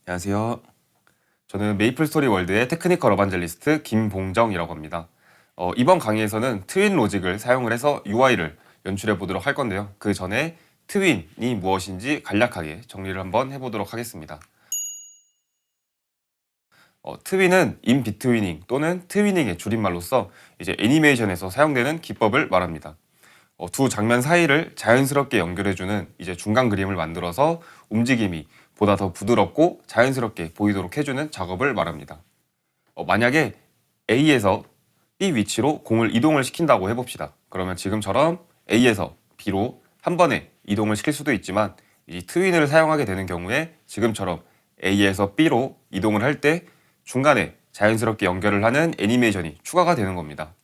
안녕하세요. 저는 메이플스토리 월드의 테크니컬 어반젤리스트 김봉정이라고 합니다. 이번 강의에서는 트윈 로직을 사용을 해서 UI를 연출해 보도록 할 건데요. 그 전에 트윈이 무엇인지 간략하게 정리를 한번 해보도록 하겠습니다. 트윈은 인비트위닝 또는 트위닝의 줄임말로서 이제 애니메이션에서 사용되는 기법을 말합니다. 두 장면 사이를 자연스럽게 연결해주는 이제 중간 그림을 만들어서 움직임이 보다 더 부드럽고 자연스럽게 보이도록 해주는 작업을 말합니다. 만약에 A에서 B 위치로 공을 이동을 시킨다고 해봅시다. 그러면 지금처럼 A에서 B로 한 번에 이동을 시킬 수도 있지만 이 트윈을 사용하게 되는 경우에 지금처럼 A에서 B로 이동을 할 때 중간에 자연스럽게 연결을 하는 애니메이션이 추가가 되는 겁니다.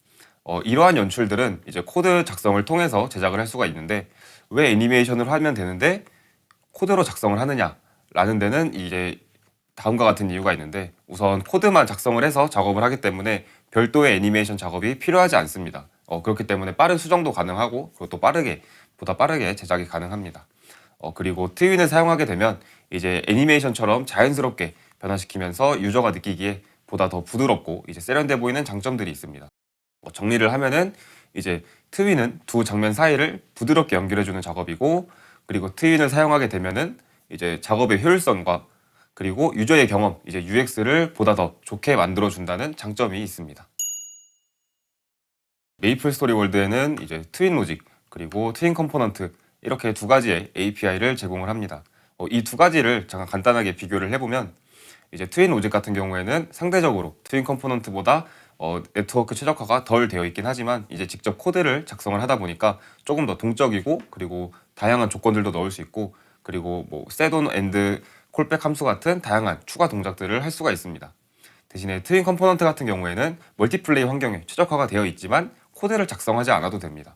이러한 연출들은 이제 코드 작성을 통해서 제작을 할 수가 있는데 왜 애니메이션을 하면 되는데 코드로 작성을 하느냐라는 데는 이제 다음과 같은 이유가 있는데 우선 코드만 작성을 해서 작업을 하기 때문에 별도의 애니메이션 작업이 필요하지 않습니다. 그렇기 때문에 빠른 수정도 가능하고 그것도 보다 빠르게 제작이 가능합니다. 그리고 트윈을 사용하게 되면 이제 애니메이션처럼 자연스럽게 변화시키면서 유저가 느끼기에 보다 더 부드럽고 이제 세련돼 보이는 장점들이 있습니다. 정리를 하면은 이제 트윈은 두 장면 사이를 부드럽게 연결해주는 작업이고 그리고 트윈을 사용하게 되면은 이제 작업의 효율성과 그리고 유저의 경험, 이제 UX를 보다 더 좋게 만들어준다는 장점이 있습니다. 메이플 스토리 월드에는 이제 트윈 로직 그리고 트윈 컴포넌트 이렇게 두 가지의 API를 제공을 합니다. 이 두 가지를 잠깐 간단하게 비교를 해보면 이제 트윈 로직 같은 경우에는 상대적으로 트윈 컴포넌트보다 네트워크 최적화가 덜 되어 있긴 하지만 이제 직접 코드를 작성을 하다 보니까 조금 더 동적이고 그리고 다양한 조건들도 넣을 수 있고 그리고 뭐 setOn and 콜백 함수 같은 다양한 추가 동작들을 할 수가 있습니다. 대신에 트윈 컴포넌트 같은 경우에는 멀티플레이 환경에 최적화가 되어 있지만 코드를 작성하지 않아도 됩니다.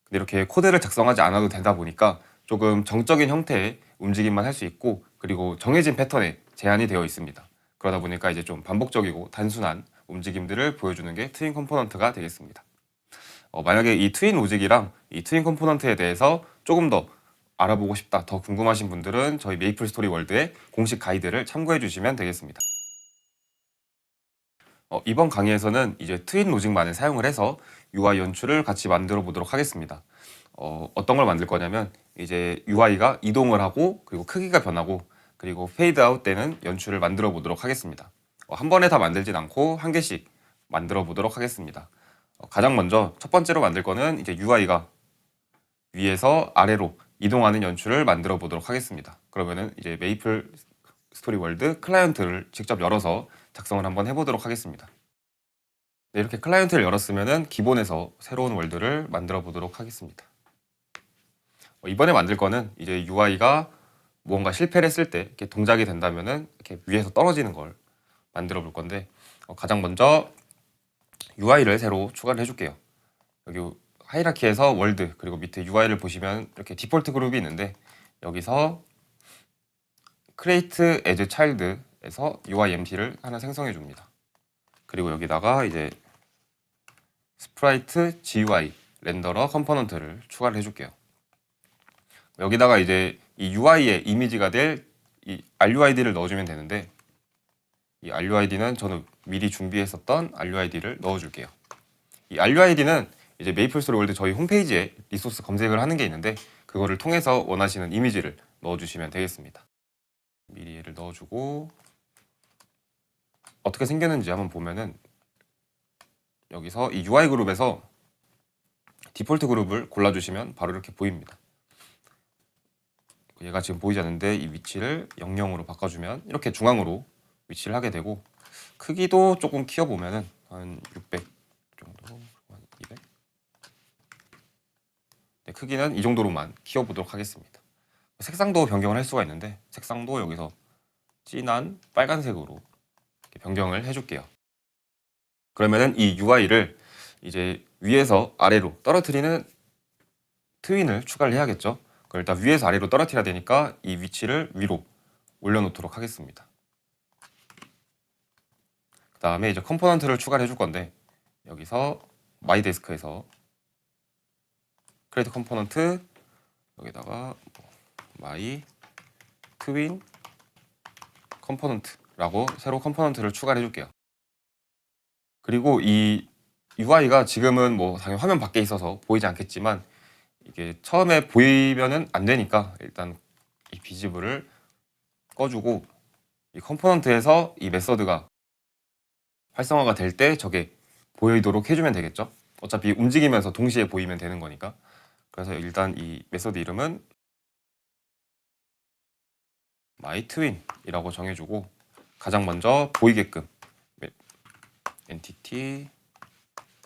근데 이렇게 코드를 작성하지 않아도 되다 보니까 조금 정적인 형태의 움직임만 할 수 있고 그리고 정해진 패턴에 제한이 되어 있습니다. 그러다 보니까 이제 좀 반복적이고 단순한 움직임들을 보여주는 게 트윈 컴포넌트가 되겠습니다. 만약에 이 트윈 로직이랑 이 트윈 컴포넌트에 대해서 조금 더 알아보고 싶다, 더 궁금하신 분들은 저희 메이플 스토리 월드의 공식 가이드를 참고해 주시면 되겠습니다. 이번 강의에서는 이제 트윈 로직만을 사용을 해서 UI 연출을 같이 만들어 보도록 하겠습니다. 어떤 걸 만들 거냐면 이제 UI가 이동을 하고 그리고 크기가 변하고 그리고 페이드 아웃 되는 연출을 만들어 보도록 하겠습니다. 한 번에 다 만들진 않고 한 개씩 만들어 보도록 하겠습니다. 가장 먼저 첫 번째로 만들 거는 이제 UI가 위에서 아래로 이동하는 연출을 만들어 보도록 하겠습니다. 그러면은 이제 메이플 스토리 월드 클라이언트를 직접 열어서 작성을 한번 해보도록 하겠습니다. 네, 이렇게 클라이언트를 열었으면은 기본에서 새로운 월드를 만들어 보도록 하겠습니다. 이번에 만들 거는 이제 UI가 무언가 실패를 했을 때 이렇게 동작이 된다면은 이렇게 위에서 떨어지는 걸 만들어 볼 건데 가장 먼저 UI를 새로 추가를 해줄게요. 여기 하이라키에서 월드 그리고 밑에 UI를 보시면 이렇게 디폴트 그룹이 있는데 여기서 create as child에서 UI empty를 하나 생성해 줍니다. 그리고 여기다가 이제 스프라이트 GUI 렌더러 컴포넌트를 추가를 해줄게요. 여기다가 이제 이 UI의 이미지가 될 이 RUID를 넣어주면 되는데 이 RUID는 저는 미리 준비했었던 RUID를 넣어줄게요. 이 RUID는 이제 메이플스토리 월드 저희 홈페이지에 리소스 검색을 하는 게 있는데 그거를 통해서 원하시는 이미지를 넣어주시면 되겠습니다. 미리 얘를 넣어주고 어떻게 생겼는지 한번 보면은 여기서 이 UI 그룹에서 디폴트 그룹을 골라주시면 바로 이렇게 보입니다. 얘가 지금 보이지 않는데 이 위치를 00으로 바꿔주면 이렇게 중앙으로 위치를 하게 되고 크기도 조금 키워보면은 한 600 정도, 한 200. 네, 크기는 이 정도로만 키워보도록 하겠습니다. 색상도 변경을 할 수가 있는데 색상도 여기서 진한 빨간색으로 변경을 해줄게요. 그러면은 이 UI를 이제 위에서 아래로 떨어뜨리는 트윈을 추가를 해야겠죠. 그걸 일단 위에서 아래로 떨어뜨려야 되니까 이 위치를 위로 올려놓도록 하겠습니다. 그 다음에 이제 컴포넌트를 추가를 해줄 건데 여기서 마이 데스크에서 크리에이트 컴포넌트 여기다가 마이 트윈 컴포넌트라고 새로 컴포넌트를 추가를 해줄게요. 그리고 이 UI가 지금은 뭐 당연히 화면 밖에 있어서 보이지 않겠지만 이게 처음에 보이면은 안 되니까 일단 이 비지블을 꺼주고 이 컴포넌트에서 이 메서드가 활성화가 될 때 저게 보이도록 해주면 되겠죠. 어차피 움직이면서 동시에 보이면 되는 거니까. 그래서 일단 이 메서드 이름은 myTwin이라고 정해주고 가장 먼저 보이게끔 엔티티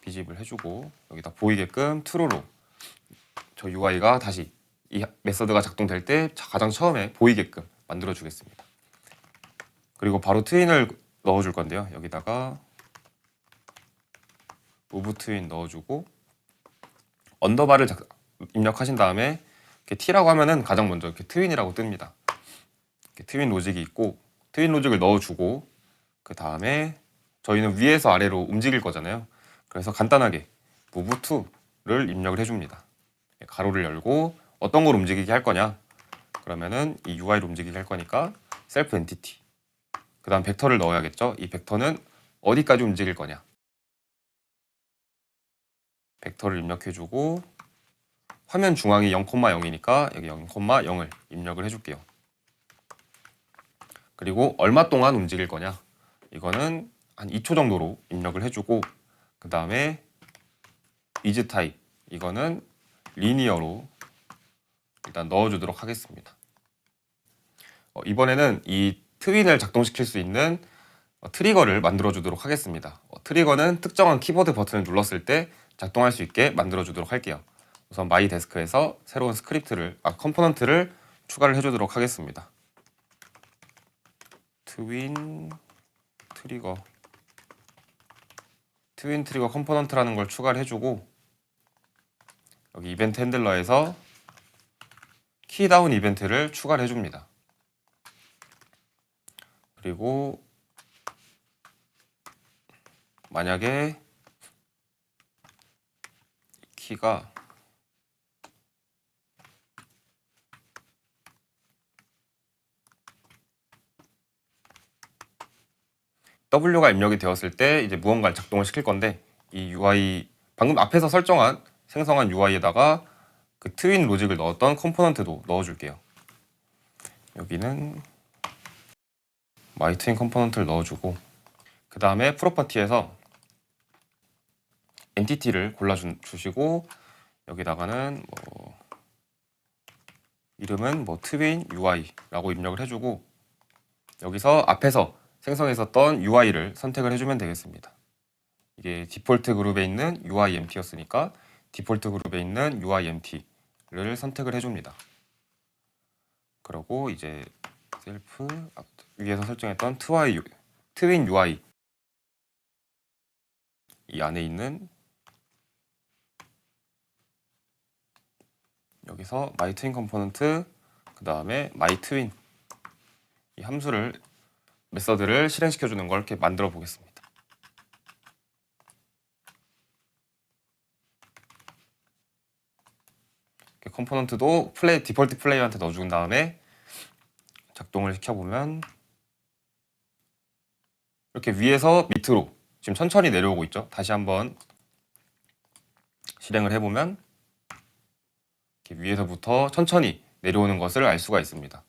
비집을 해주고 여기다 보이게끔 true로 저 UI가 다시 이 메서드가 작동될 때 가장 처음에 보이게끔 만들어 주겠습니다. 그리고 바로 트윈을 넣어줄 건데요. 여기다가 move 트윈 넣어주고 언더바를 입력하신 다음에 이렇게 t라고 하면은 가장 먼저 이렇게 트윈이라고 뜹니다. 이렇게 트윈 로직이 있고 트윈 로직을 넣어주고 그 다음에 저희는 위에서 아래로 움직일 거잖아요. 그래서 간단하게 move to를 입력을 해줍니다. 가로를 열고 어떤 걸 움직이게 할 거냐? 그러면은 이 UI를 움직이게 할 거니까 self entity. 그 다음 벡터를 넣어야겠죠? 이 벡터는 어디까지 움직일 거냐? 벡터를 입력해주고 화면 중앙이 0,0이니까 여기 0,0을 입력을 해줄게요. 그리고 얼마 동안 움직일 거냐? 이거는 한 2초 정도로 입력을 해주고 그 다음에 is type 이거는 리니어로 일단 넣어주도록 하겠습니다. 이번에는 이 트윈을 작동시킬 수 있는 트리거를 만들어 주도록 하겠습니다. 트리거는 특정한 키보드 버튼을 눌렀을 때 작동할 수 있게 만들어 주도록 할게요. 우선 마이 데스크에서 새로운 컴포넌트를 추가를 해주도록 하겠습니다. 트윈 트리거 컴포넌트라는 걸 추가를 해주고 여기 이벤트 핸들러에서 키다운 이벤트를 추가를 해줍니다. 그리고 만약에 키가 W가 입력이 되었을 때 이제 무언가를 작동을 시킬 건데 이 UI 방금 앞에서 생성한 UI에다가 그 트윈 로직을 넣었던 컴포넌트도 넣어줄게요. 여기는 myTwin 컴포넌트를 넣어주고 그 다음에 프로퍼티에서 엔티티를 골라주시고 여기다가는 뭐 이름은 뭐 트윈 UI라고 입력을 해주고 여기서 앞에서 생성했었던 UI를 선택을 해주면 되겠습니다. 이게 디폴트 그룹에 있는 UIMP였으니까 디폴트 그룹에 있는 UIMP를 선택을 해줍니다. 그리고 이제 셀프 위에서 설정했던 트윈 UI 이 안에 있는 여기서 myTwin 컴포넌트 그 다음에 myTwin 이 함수를 메서드를 실행시켜주는 걸 이렇게 만들어 보겠습니다. 컴포넌트도 디폴트 플레이어한테 넣어준 다음에 작동을 시켜보면 이렇게 위에서 밑으로 지금 천천히 내려오고 있죠. 다시 한번 실행을 해보면 이렇게 위에서부터 천천히 내려오는 것을 알 수가 있습니다.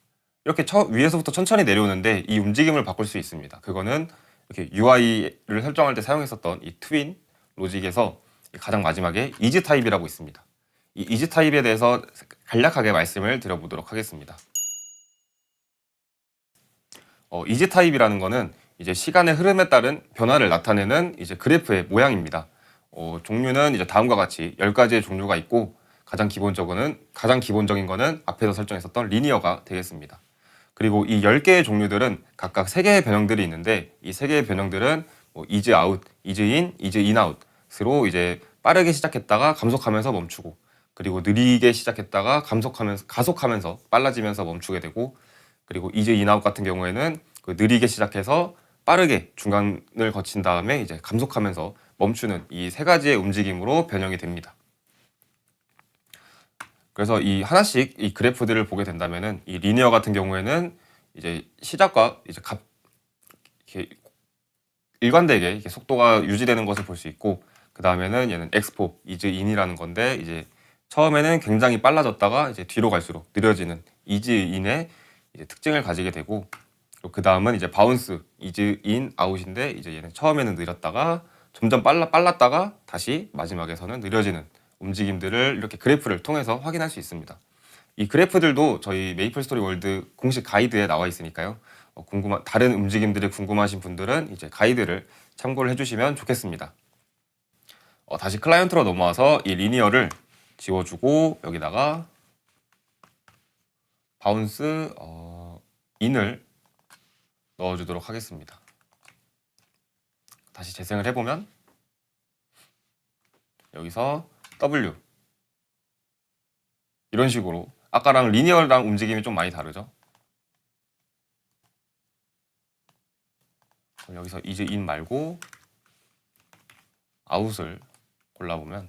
이렇게 위에서부터 천천히 내려오는데 이 움직임을 바꿀 수 있습니다. 그거는 이렇게 UI를 설정할 때 사용했었던 이 트윈 로직에서 가장 마지막에 is 타입이라고 있습니다. 이 is 타입에 대해서 간략하게 말씀을 드려보도록 하겠습니다. is 타입이라는 거는 이제 시간의 흐름에 따른 변화를 나타내는 이제 그래프의 모양입니다. 종류는 이제 다음과 같이 10가지의 종류가 있고 가장 기본적인 거는 앞에서 설정했었던 리니어가 되겠습니다. 그리고 이 10개의 종류들은 각각 3개의 변형들이 있는데 이 3개의 변형들은 뭐 is out, is in, is in out으로 이제 빠르게 시작했다가 감속하면서 멈추고 그리고 느리게 시작했다가 가속하면서 빨라지면서 멈추게 되고 그리고 is in out 같은 경우에는 그 느리게 시작해서 빠르게 중간을 거친 다음에 이제 감속하면서 멈추는 이 3가지의 움직임으로 변형이 됩니다. 그래서 이 하나씩 이 그래프들을 보게 된다면은 이 리니어 같은 경우에는 이제 시작과 이제 이렇게 일관되게 이렇게 속도가 유지되는 것을 볼 수 있고, 그 다음에는 얘는 엑스포 이즈 인이라는 건데, 이제 처음에는 굉장히 빨라졌다가 이제 뒤로 갈수록 느려지는 이즈 인의 이제 특징을 가지게 되고, 그 다음은 이제 바운스 이즈 인 아웃인데, 이제 얘는 처음에는 느렸다가 점점 빨랐다가 다시 마지막에서는 느려지는 움직임들을 이렇게 그래프를 통해서 확인할 수 있습니다. 이 그래프들도 저희 메이플스토리 월드 공식 가이드에 나와 있으니까요. 다른 움직임들이 궁금하신 분들은 이제 가이드를 참고를 해주시면 좋겠습니다. 다시 클라이언트로 넘어와서 이 리니어를 지워주고 여기다가 바운스 인을 넣어주도록 하겠습니다. 다시 재생을 해보면 여기서 W 이런 식으로 아까랑 리니어랑 움직임이 좀 많이 다르죠. 그럼 여기서 이즈 인 말고 아웃을 골라보면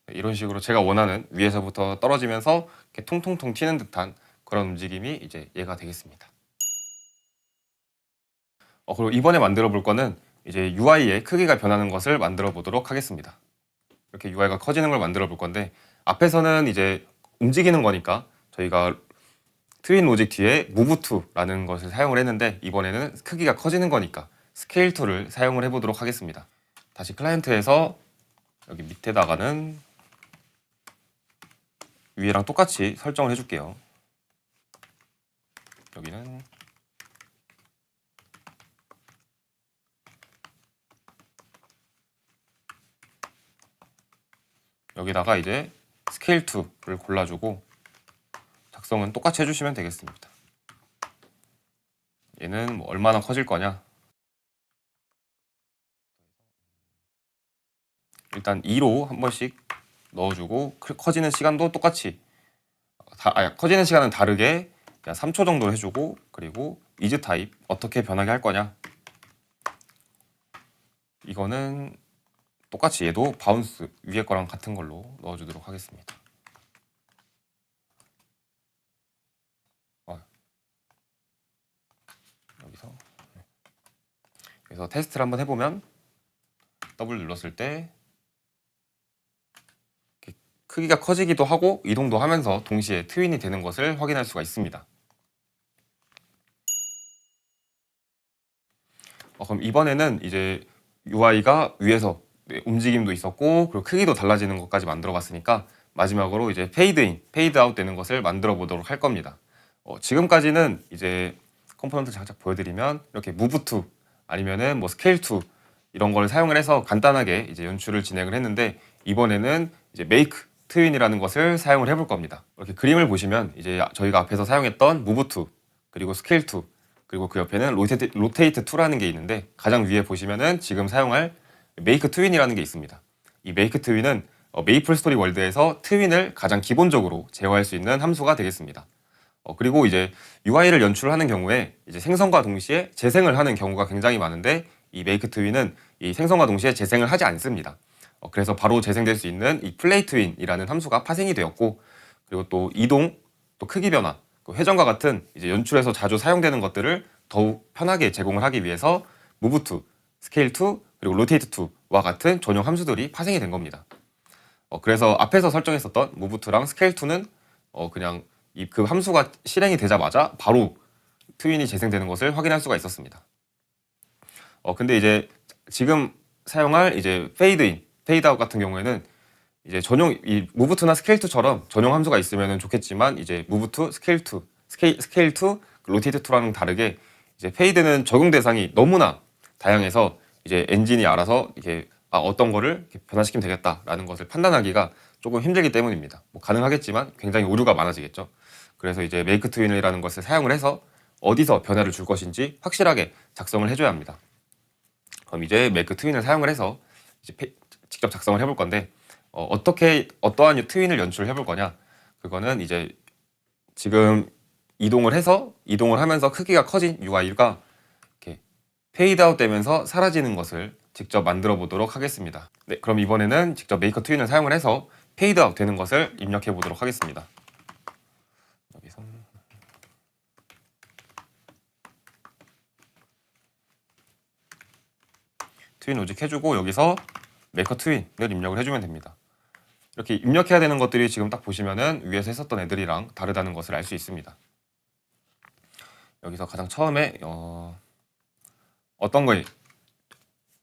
이런 식으로 제가 원하는 위에서부터 떨어지면서 이렇게 통통통 튀는 듯한 그런 움직임이 이제 얘가 되겠습니다. 그리고 이번에 만들어 볼 거는 이제 UI의 크기가 변하는 것을 만들어 보도록 하겠습니다. 이렇게 UI가 커지는 걸 만들어 볼 건데, 앞에서는 이제 움직이는 거니까 저희가 트윈 로직 뒤에 move to라는 것을 사용을 했는데, 이번에는 크기가 커지는 거니까 스케일 to를 사용을 해보도록 하겠습니다. 다시 클라이언트에서 여기 밑에다가는 위에랑 똑같이 설정을 해줄게요. 여기는 여기다가 이제 스케일 2를 골라주고 작성은 똑같이 해주시면 되겠습니다. 얘는 뭐 얼마나 커질 거냐, 일단 2로 한 번씩 넣어주고, 커지는 시간도 똑같이 커지는 시간은 다르게 그냥 3초 정도 해주고, 그리고 이즈 타입 어떻게 변하게 할 거냐, 이거는 똑같이 얘도 바운스 위에 거랑 같은 걸로 넣어주도록 하겠습니다. 여기서 테스트를 한번 해보면 W 눌렀을 때 크기가 커지기도 하고 이동도 하면서 동시에 트윈이 되는 것을 확인할 수가 있습니다. 그럼 이번에는 이제 UI가 위에서 움직임도 있었고, 그리고 크기도 달라지는 것까지 만들어 봤으니까 마지막으로 이제 페이드 인, 페이드 아웃 되는 것을 만들어 보도록 할 겁니다. 지금까지는 이제 컴포넌트 살짝 보여드리면 이렇게 move to 아니면은 뭐 scale to 이런 걸 사용을 해서 간단하게 이제 연출을 진행을 했는데, 이번에는 이제 make twin이라는 것을 사용을 해볼 겁니다. 이렇게 그림을 보시면 이제 저희가 앞에서 사용했던 move to, 그리고 scale to, 그리고 그 옆에는 rotate to라는 게 있는데, 가장 위에 보시면은 지금 사용할 make twin이라는 게 있습니다. 이 make twin은 메이플 스토리 월드에서 트윈을 가장 기본적으로 제어할 수 있는 함수가 되겠습니다. 그리고 이제 UI를 연출하는 경우에 이제 생성과 동시에 재생을 하는 경우가 굉장히 많은데, 이 make twin은 이 생성과 동시에 재생을 하지 않습니다. 그래서 바로 재생될 수 있는 이 play twin이라는 함수가 파생이 되었고, 그리고 또 이동, 또 크기 변화, 회전과 같은 이제 연출에서 자주 사용되는 것들을 더욱 편하게 제공을 하기 위해서 move to, scale to, 그리고 rotate to와 같은 전용 함수들이 파생이 된 겁니다. 그래서 앞에서 설정했었던 move to랑 scale to는 그냥 그 함수가 실행이 되자마자 바로 트윈이 재생되는 것을 확인할 수가 있었습니다. 근데 이제 지금 사용할 이제 fade in, fade out 같은 경우에는 이제 전용 이 move to나 scale to처럼 전용 함수가 있으면 좋겠지만, 이제 move to, scale to, scale to, rotate to랑 다르게 이제 fade는 적용 대상이 너무나 다양해서 이제 엔진이 알아서 이렇게 어떤 거를 이렇게 변화시키면 되겠다라는 것을 판단하기가 조금 힘들기 때문입니다. 뭐 가능하겠지만 굉장히 오류가 많아지겠죠. 그래서 이제 make twin이라는 것을 사용을 해서 어디서 변화를 줄 것인지 확실하게 작성을 해줘야 합니다. 그럼 이제 make twin을 사용을 해서 이제 직접 작성을 해볼 건데, 어떠한 트윈을 연출해 볼 거냐, 그거는 이제 지금 이동을 하면서 크기가 커진 UI가 이렇게 페이드 아웃 되면서 사라지는 것을 직접 만들어 보도록 하겠습니다. 네, 그럼 이번에는 직접 메이커 트윈을 사용을 해서 페이드 아웃 되는 것을 입력해 보도록 하겠습니다. 여기서 트윈 로직 해주고 여기서 메이커 트윈을 입력을 해주면 됩니다. 이렇게 입력해야 되는 것들이 지금 딱 보시면은 위에서 했었던 애들이랑 다르다는 것을 알 수 있습니다. 여기서 가장 처음에 어떤 거에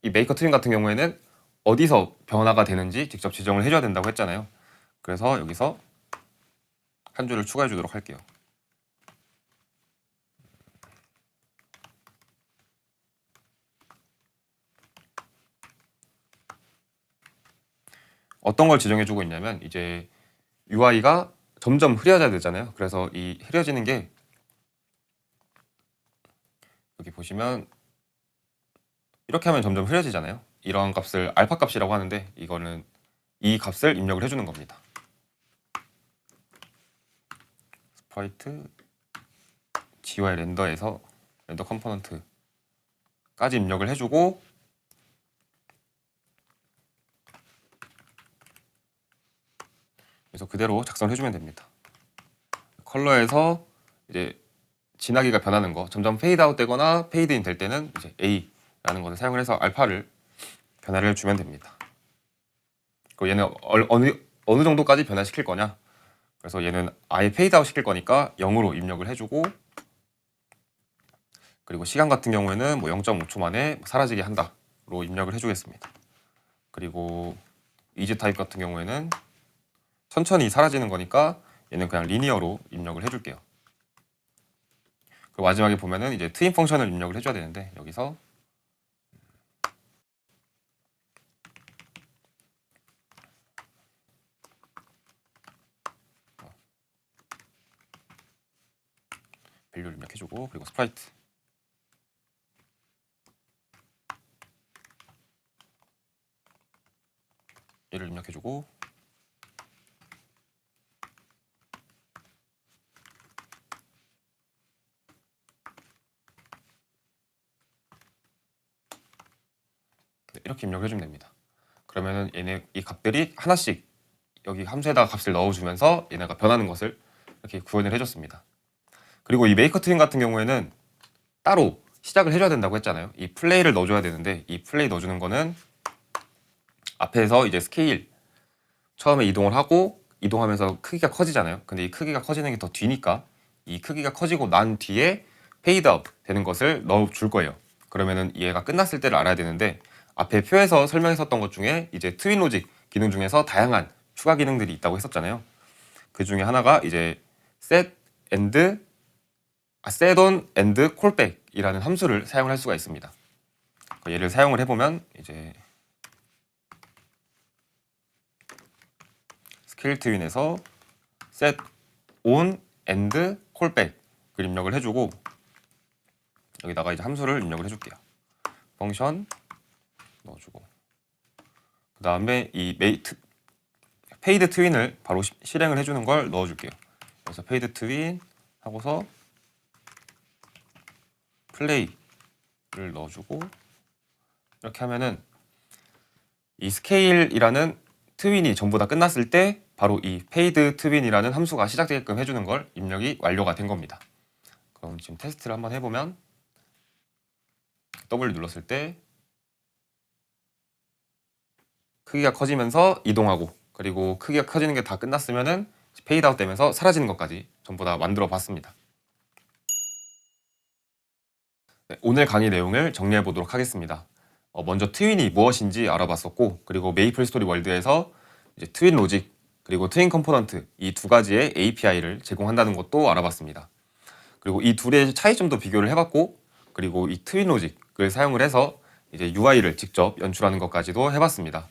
이 메이커 트윈 같은 경우에는 어디서 변화가 되는지 직접 지정을 해줘야 된다고 했잖아요. 그래서 여기서 한 줄을 추가해 주도록 할게요. 어떤 걸 지정해 주고 있냐면 이제 UI가 점점 흐려져야 되잖아요. 그래서 이 흐려지는 게 여기 보시면 이렇게 하면 점점 흐려지잖아요. 이런 값을 알파 값이라고 하는데 이거는 이 값을 입력을 해주는 겁니다. 스프라이트 GUI 렌더에서 렌더 컴포넌트까지 입력을 해주고 그래서 그대로 작성을 해주면 됩니다. 컬러에서 이제 진하기가 변하는 거, 점점 페이드 아웃 되거나 페이드 인 될 때는 이제 A라는 것을 사용을 해서 알파를 변화를 주면 됩니다. 그리고 얘는 어느 정도까지 변화시킬 거냐? 그래서 얘는 아예 페이드 아웃 시킬 거니까 0으로 입력을 해주고 그리고 시간 같은 경우에는 뭐 0.5초 만에 사라지게 한다로 입력을 해주겠습니다. 그리고 이즈 타입 같은 경우에는 천천히 사라지는 거니까 얘는 그냥 리니어로 입력을 해줄게요. 그리고 마지막에 보면은 이제 트윈 펑션을 입력을 해줘야 되는데 여기서 밸류를 입력해주고 그리고 스프라이트 얘를 입력해주고 네, 이렇게 입력해주면 됩니다. 그러면은 얘네 이 값들이 하나씩 여기 함수에다가 값을 넣어주면서 얘네가 변하는 것을 이렇게 구현을 해줬습니다. 그리고 이 메이커 트윈 같은 경우에는 따로 시작을 해줘야 된다고 했잖아요. 이 플레이를 넣어줘야 되는데 이 플레이 넣어주는 거는 앞에서 이제 스케일 처음에 이동을 하고 이동하면서 크기가 커지잖아요. 근데 이 크기가 커지는 게 더 뒤니까 이 크기가 커지고 난 뒤에 페이드 업 되는 것을 넣어줄 거예요. 그러면은 얘가 끝났을 때를 알아야 되는데 앞에 표에서 설명했었던 것 중에 이제 트윈 로직 기능 중에서 다양한 추가 기능들이 있다고 했었잖아요. 그 중에 하나가 이제 set on and callback이라는 함수를 사용할 수가 있습니다. 얘를 사용을 해보면 이제 스케일 트윈에서 set on and callback을 입력을 해주고 여기다가 이제 함수를 입력을 해줄게요. 펑션 넣어주고 그 다음에 이 페이드 트윈을 바로 실행을 해주는 걸 넣어줄게요. 그래서 페이드 트윈 하고서 플레이를 넣어주고 이렇게 하면은 이 스케일이라는 트윈이 전부 다 끝났을 때 바로 이 페이드 트윈이라는 함수가 시작되게끔 해주는 걸 입력이 완료가 된 겁니다. 그럼 지금 테스트를 한번 해보면 W 눌렀을 때 크기가 커지면서 이동하고 그리고 크기가 커지는 게 다 끝났으면은 페이드 아웃 되면서 사라지는 것까지 전부 다 만들어 봤습니다. 네, 오늘 강의 내용을 정리해 보도록 하겠습니다. 먼저 트윈이 무엇인지 알아봤었고 그리고 메이플 스토리 월드에서 이제 트윈 로직 그리고 트윈 컴포넌트 이 두 가지의 API를 제공한다는 것도 알아봤습니다. 그리고 이 둘의 차이점도 비교를 해봤고 그리고 이 트윈 로직을 사용을 해서 이제 UI를 직접 연출하는 것까지도 해봤습니다.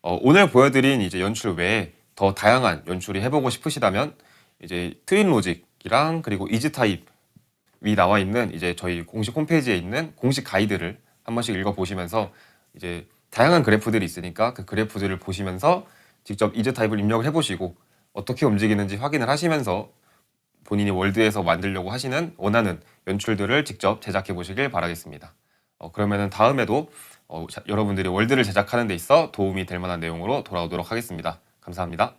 오늘 보여드린 이제 연출 외에 더 다양한 연출이 해보고 싶으시다면 이제 트윈 로직이랑 그리고 이즈 타입이 나와 있는 이제 저희 공식 홈페이지에 있는 공식 가이드를 한 번씩 읽어보시면서 이제 다양한 그래프들이 있으니까 그 그래프들을 보시면서 직접 이즈 타입을 입력을 해보시고 어떻게 움직이는지 확인을 하시면서 본인이 월드에서 만들려고 하시는 원하는 연출들을 직접 제작해 보시길 바라겠습니다. 그러면은 다음에도 여러분들이 월드를 제작하는 데 있어 도움이 될 만한 내용으로 돌아오도록 하겠습니다. 감사합니다.